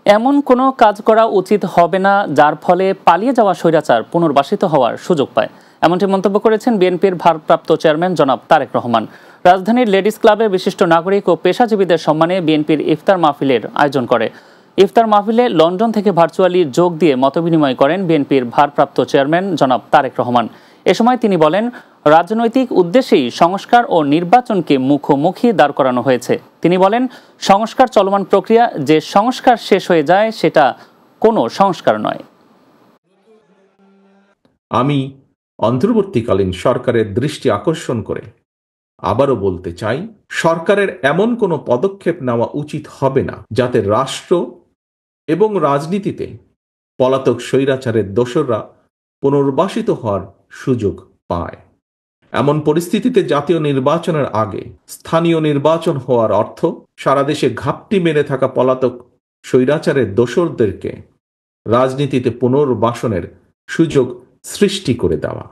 এমন কোনো কাজ করা উচিত হবে না যার ফলে পালিয়ে যাওয়া স্বৈরাচার পুনর্বাসিত হওয়ার সুযোগ পায়, এমনটি মন্তব্য করেছেন বিএনপির ভারপ্রাপ্ত চেয়ারম্যান জনাব তারেক রহমান। রাজধানীর লেডিস ক্লাবে বিশিষ্ট নাগরিক ও পেশাজীবীদের সম্মানে বিএনপির ইফতার মাহফিলের আয়োজন করে। ইফতার মাহফিলে লন্ডন থেকে ভার্চুয়ালি যোগ দিয়ে মতবিনিময় করেন বিএনপির ভারপ্রাপ্ত চেয়ারম্যান জনাব তারেক রহমান। এ সময় তিনি বলেন, রাজনৈতিক উদ্দেশ্যেই সংস্কার ও নির্বাচনকে মুখোমুখি দাঁড় করানো হয়েছে। তিনি বলেন, সংস্কার চলমান প্রক্রিয়া, যে সংস্কার শেষ হয়ে যায় সেটা কোনো সংস্কার নয়। আমি অন্তর্বর্তীকালীন সরকারের দৃষ্টি আকর্ষণ করে আবারও বলতে চাই, সরকারের এমন কোনো পদক্ষেপ নেওয়া উচিত হবে না যাতে রাষ্ট্র এবং রাজনীতিতে পলাতক স্বৈরাচারের দোসররা পুনর্বাসিত হওয়ার সুযোগ পায়। এমন পরিস্থিতিতে জাতীয় নির্বাচনের আগে স্থানীয় নির্বাচন হওয়ার অর্থ সারা দেশে ঘাপটি মেরে থাকা পলাতক স্বৈরাচারের দোসরদেরকে রাজনীতিতে পুনর্বাসনের সুযোগ সৃষ্টি করে দেওয়া।